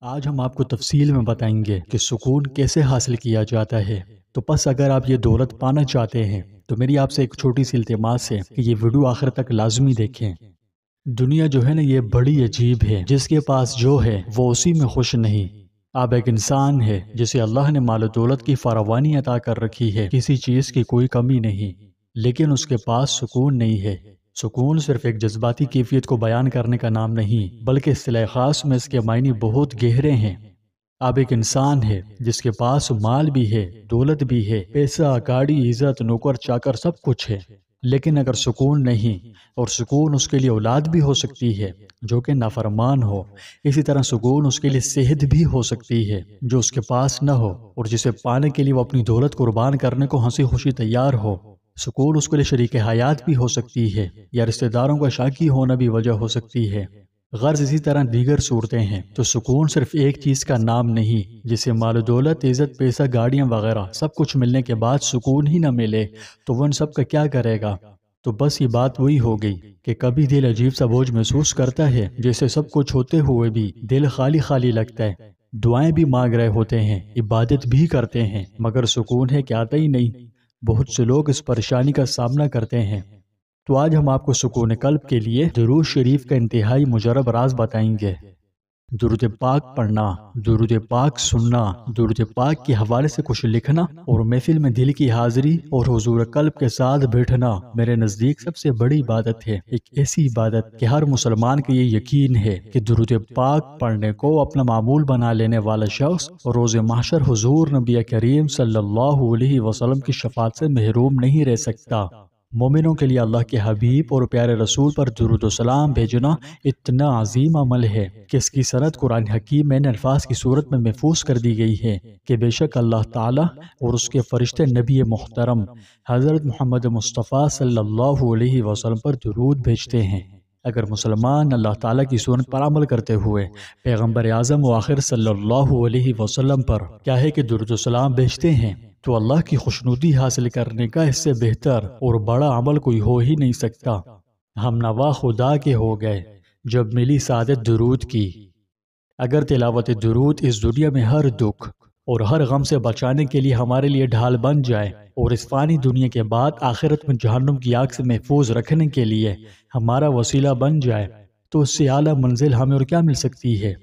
آج ہم آپ کو تفصیل میں بتائیں گے کہ سکون کیسے حاصل کیا جاتا ہے۔ تو بس اگر آپ یہ دولت پانا چاہتے ہیں تو میری آپ سے ایک چھوٹی سی التماس ہے کہ یہ ویڈیو آخر تک لازمی دیکھیں۔ دنیا جو ہے نا یہ بڑی عجیب ہے، جس کے پاس جو ہے وہ اسی میں خوش نہیں۔ آپ ایک انسان ہے جسے اللہ نے مال و دولت کی فراوانی عطا کر رکھی ہے، کسی چیز کی کوئی کمی نہیں، لیکن اس کے پاس سکون نہیں ہے۔ سکون صرف ایک جذباتی کیفیت کو بیان کرنے کا نام نہیں، بلکہ اصطلاح خاص میں اس کے معنی بہت گہرے ہیں۔ آپ ایک انسان ہے جس کے پاس مال بھی ہے، دولت بھی ہے، پیسہ، گاڑی، عزت، نوکر چاکر سب کچھ ہے، لیکن اگر سکون نہیں، اور سکون اس کے لیے اولاد بھی ہو سکتی ہے جو کہ نافرمان ہو، اسی طرح سکون اس کے لیے صحت بھی ہو سکتی ہے جو اس کے پاس نہ ہو، اور جسے پانے کے لیے وہ اپنی دولت قربان کرنے کو ہنسی خوشی تیار ہو۔ سکون اس کے لیے شریک حیات بھی ہو سکتی ہے، یا رشتہ داروں کا شاکی ہونا بھی وجہ ہو سکتی ہے۔ غرض اسی طرح دیگر صورتیں ہیں۔ تو سکون صرف ایک چیز کا نام نہیں، جسے مال و دولت، عزت، پیسہ، گاڑیاں وغیرہ سب کچھ ملنے کے بعد سکون ہی نہ ملے تو وہ ان سب کا کیا کرے گا؟ تو بس یہ بات وہی ہو گئی کہ کبھی دل عجیب سا بوجھ محسوس کرتا ہے، جیسے سب کچھ ہوتے ہوئے بھی دل خالی خالی لگتا ہے۔ دعائیں بھی مانگ رہے ہوتے ہیں، عبادت بھی کرتے ہیں، مگر سکون ہے کہ آتا ہی نہیں۔ بہت سے لوگ اس پریشانی کا سامنا کرتے ہیں۔ تو آج ہم آپ کو سکون قلب کے لیے درود شریف کا انتہائی مجرب راز بتائیں گے۔ درود پاک پڑھنا، درود پاک سننا، درود پاک کے حوالے سے کچھ لکھنا اور محفل میں دل کی حاضری اور حضور قلب کے ساتھ بیٹھنا میرے نزدیک سب سے بڑی عبادت ہے۔ ایک ایسی عبادت کہ ہر مسلمان کا یہ یقین ہے کہ درود پاک پڑھنے کو اپنا معمول بنا لینے والا شخص روز محشر حضور نبی کریم صلی اللہ علیہ وسلم کی شفاعت سے محروم نہیں رہ سکتا۔ مومنوں کے لیے اللہ کے حبیب اور پیارے رسول پر درود و سلام بھیجنا اتنا عظیم عمل ہے کہ اس کی سند قرآن حکیم میں الفاظ کی صورت میں محفوظ کر دی گئی ہے کہ بے شک اللہ تعالیٰ اور اس کے فرشتے نبی محترم حضرت محمد مصطفیٰ صلی اللہ علیہ وسلم پر درود بھیجتے ہیں۔ اگر مسلمان اللہ تعالیٰ کی سنت پر عمل کرتے ہوئے پیغمبر اعظم و آخر صلی اللہ علیہ وسلم پر کیا ہے کہ درود و سلام بھیجتے ہیں تو اللہ کی خوشنودی حاصل کرنے کا اس سے بہتر اور بڑا عمل کوئی ہو ہی نہیں سکتا۔ ہم نوا خدا کے ہو گئے جب ملی سعادت درود کی۔ اگر تلاوت درود اس دنیا میں ہر دکھ اور ہر غم سے بچانے کے لیے ہمارے لیے ڈھال بن جائے، اور اس فانی دنیا کے بعد آخرت میں جہنم کی آگ سے محفوظ رکھنے کے لیے ہمارا وسیلہ بن جائے، تو اس سے اعلیٰ منزل ہمیں اور کیا مل سکتی ہے؟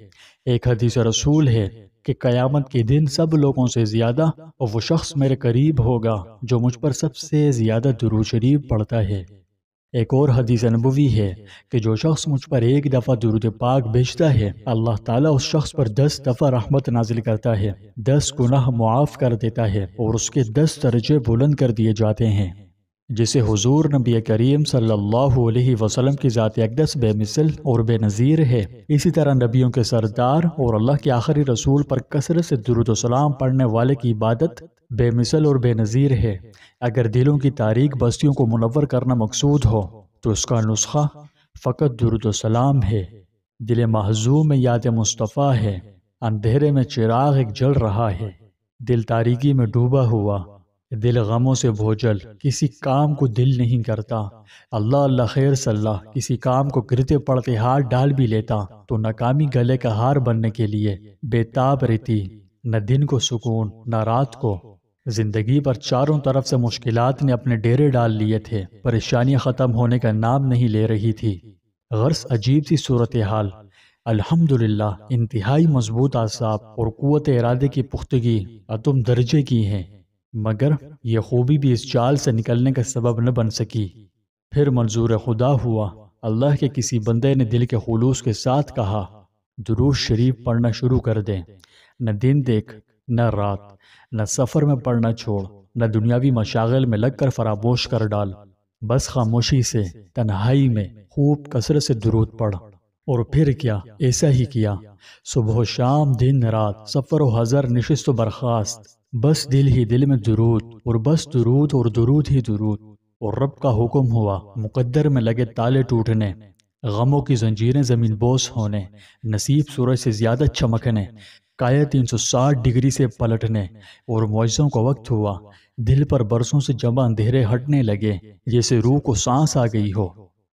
ایک حدیث رسول ہے کہ قیامت کے دن سب لوگوں سے زیادہ اور وہ شخص میرے قریب ہوگا جو مجھ پر سب سے زیادہ درود شریف پڑھتا ہے۔ ایک اور حدیث نبوی ہے کہ جو شخص مجھ پر ایک دفعہ درود پاک بھیجتا ہے، اللہ تعالیٰ اس شخص پر 10 دفعہ رحمت نازل کرتا ہے، 10 گناہ معاف کر دیتا ہے اور اس کے 10 درجے بلند کر دیے جاتے ہیں۔ جسے حضور نبی کریم صلی اللہ علیہ وسلم کی ذات اقدس بے مثل اور بے نظیر ہے۔ اسی طرح نبیوں کے سردار اور اللہ کے آخری رسول پر کثرت سے درود و سلام پڑھنے والے کی عبادت بے مثل اور بے نظیر ہے۔ اگر دلوں کی تاریک بستیوں کو منور کرنا مقصود ہو تو اس کا نسخہ فقط درود و سلام ہے۔ دل محزون میں یاد مصطفیٰ ہے، اندھیرے میں چراغ ایک جل رہا ہے، دل تاریکی میں ڈوبا ہوا، دل غموں سے بھوجل، کسی کام کو دل نہیں کرتا۔ اللہ اللہ خیر صلاح، کسی کام کو کرتے پڑتے ہاتھ ڈال بھی لیتا تو ناکامی گلے کا ہار بننے کے لیے بے تاب رہتی۔ نہ دن کو سکون نہ رات کو، زندگی پر چاروں طرف سے مشکلات نے اپنے ڈیرے ڈال لیے تھے، پریشانیاں ختم ہونے کا نام نہیں لے رہی تھی۔ غرض عجیب سی صورتحال۔ الحمدللہ انتہائی مضبوط اعصاب اور قوت ارادے کی پختگی اتم درجے کی ہیں، مگر یہ خوبی بھی اس چال سے نکلنے کا سبب نہ بن سکی۔ پھر منظور خدا ہوا، اللہ کے کسی بندے نے دل کے خلوص کے ساتھ کہا درود شریف پڑھنا شروع کر دیں۔ نہ دن دیکھ، نہ رات، نہ سفر میں پڑھنا چھوڑ، نہ دنیاوی مشاغل میں لگ کر فراموش کر ڈال، بس خاموشی سے تنہائی میں خوب کثرت سے درود پڑھ۔ اور پھر کیا؟ ایسا ہی کیا، صبح و شام، دن رات، سفر و حضر، نشست و برخاست، بس دل ہی دل میں درود، اور بس درود اور درود ہی درود۔ اور رب کا حکم ہوا، مقدر میں لگے تالے ٹوٹنے، غموں کی زنجیریں زمین بوس ہونے، نصیب سورج سے زیادہ چمکنے، کایا 360 ڈگری سے پلٹنے، اور معجزوں کا وقت ہوا، دل پر برسوں سے جمع اندھیرے ہٹنے لگے، جیسے روح کو سانس آ گئی ہو،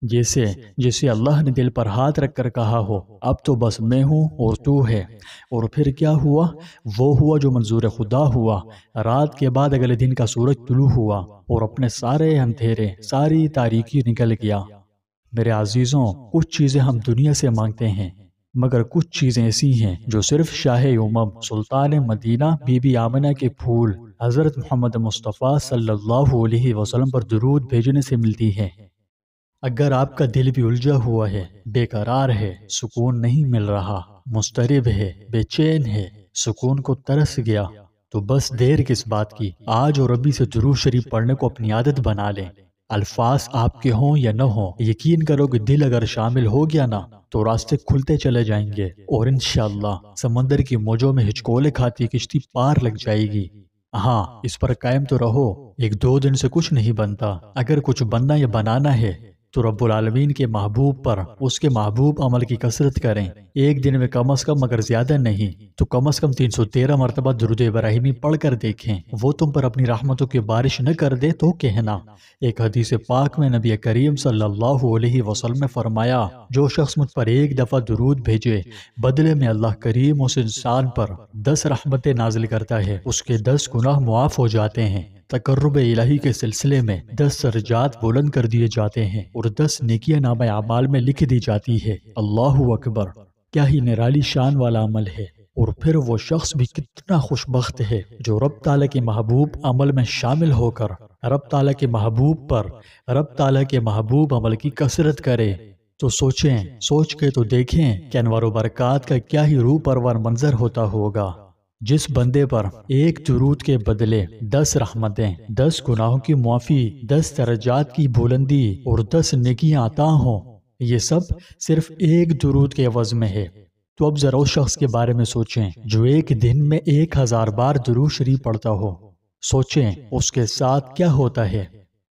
جیسے جسے اللہ نے دل پر ہاتھ رکھ کر کہا ہو اب تو بس میں ہوں اور تو ہے، اور پھر کیا ہوا؟ وہ ہوا جو منظور خدا ہوا۔ رات کے بعد اگلے دن کا سورج طلوع ہوا اور اپنے سارے اندھیرے، ساری تاریکی نکل گیا۔ میرے عزیزوں، کچھ چیزیں ہم دنیا سے مانگتے ہیں، مگر کچھ چیزیں ایسی ہیں جو صرف شاہ امم سلطان مدینہ بی بی آمنہ کے پھول حضرت محمد مصطفیٰ صلی اللہ علیہ وسلم پر درود بھیجنے سے ملتی ہیں۔ اگر آپ کا دل بھی الجھا ہوا ہے، بے قرار ہے، سکون نہیں مل رہا، مضطرب ہے، بے چین ہے، سکون کو ترس گیا، تو بس دیر کس بات کی، آج اور ابھی سے درود شریف پڑھنے کو اپنی عادت بنا لیں۔ الفاظ آپ کے ہوں یا نہ ہوں، یقین کرو کہ دل اگر شامل ہو گیا نا تو راستے کھلتے چلے جائیں گے، اور انشاءاللہ سمندر کی موجوں میں ہچکولے کھاتی کشتی پار لگ جائے گی۔ ہاں، اس پر قائم تو رہو، ایک دو دن سے کچھ نہیں بنتا۔ اگر کچھ بننا یا بنانا ہے تو رب العالمین کے محبوب پر، اس کے محبوب عمل کی کثرت کریں۔ ایک دن میں کم از کم، اگر زیادہ نہیں تو کم از کم 313 مرتبہ درود ابراہیمی پڑھ کر دیکھیں۔ وہ تم پر اپنی رحمتوں کی بارش نہ کر دے تو کہنا۔ ایک حدیث پاک میں نبی کریم صلی اللہ علیہ وسلم نے فرمایا، جو شخص مجھ پر ایک دفعہ درود بھیجے، بدلے میں اللہ کریم اس انسان پر 10 رحمتیں نازل کرتا ہے، اس کے 10 گناہ معاف ہو جاتے ہیں۔ تقرب الہی کے سلسلے میں 10 درجات بلند کر دیے جاتے ہیں اور 10 نیکیاں نامہ اعمال میں لکھ دی جاتی ہے۔ اللہ اکبر، کیا ہی نرالی شان والا عمل ہے۔ اور پھر وہ شخص بھی کتنا خوش بخت ہے جو رب تعالیٰ کے محبوب عمل میں شامل ہو کر رب تعالیٰ کے محبوب پر، رب تعالیٰ کے محبوب عمل کی کثرت کرے۔ تو سوچ کے تو دیکھیں کہ انوار و برکات کا کیا ہی روح پرور منظر ہوتا ہوگا۔ جس بندے پر ایک درود کے بدلے 10 رحمتیں، 10 گناہوں کی معافی، 10 درجات کی بلندی اور 10 نیکیاں عطا ہوں، یہ سب صرف ایک درود کے عوض میں ہے۔ تو اب ذرا اس شخص کے بارے میں سوچیں جو ایک دن میں 1000 بار درود شریف پڑھتا ہو۔ سوچیں اس کے ساتھ کیا ہوتا ہے۔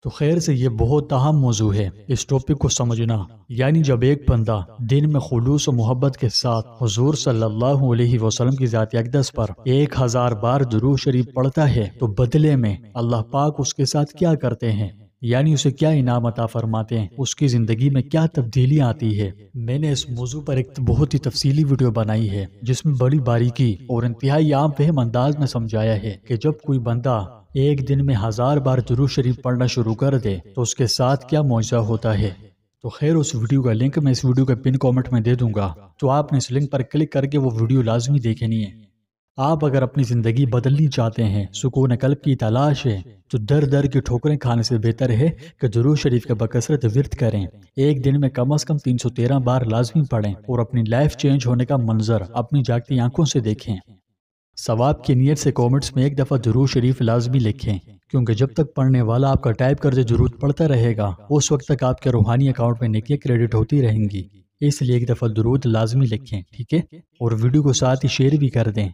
تو خیر سے یہ بہت اہم موضوع ہے اس ٹاپک کو سمجھنا، یعنی جب ایک بندہ دن میں خلوص و محبت کے ساتھ حضور صلی اللہ علیہ وسلم کی ذات اقدس پر 1000 بار درود شریف پڑھتا ہے تو بدلے میں اللہ پاک اس کے ساتھ کیا کرتے ہیں، یعنی اسے کیا انعام عطا فرماتے ہیں، اس کی زندگی میں کیا تبدیلی آتی ہے۔ میں نے اس موضوع پر ایک بہت ہی تفصیلی ویڈیو بنائی ہے جس میں بڑی باریکی اور انتہائی عام فہم انداز میں سمجھایا ہے کہ جب کوئی بندہ ایک دن میں 1000 بار درود شریف پڑھنا شروع کر دے تو اس کے ساتھ کیا معجزہ ہوتا ہے۔ تو خیر، اس ویڈیو کا لنک میں اس ویڈیو کے پن کامنٹ میں دے دوں گا، تو آپ نے اس لنک پر کلک کر کے وہ ویڈیو لازمی دیکھنی ہے۔ آپ اگر اپنی زندگی بدلنی چاہتے ہیں، سکون قلب کی تلاش ہے، تو در کی ٹھوکریں کھانے سے بہتر ہے کہ درود شریف کا بکثرت ورد کریں۔ ایک دن میں کم از کم 313 بار لازمی پڑھیں اور اپنی لائف چینج ہونے کا منظر اپنی جاگتی آنکھوں سے دیکھیں۔ ثواب کی نیت سے کامنٹس میں ایک دفعہ درود شریف لازمی لکھیں، کیونکہ جب تک پڑھنے والا آپ کا ٹائپ کرتے درود پڑھتا رہے گا، اس وقت تک آپ کے روحانی اکاؤنٹ میں نیکیاں کریڈٹ ہوتی رہیں گی۔ اس لیے ایک دفعہ درود لازمی لکھیں، ٹھیک ہے؟ اور ویڈیو کو ساتھ ہی شیئر بھی کر دیں۔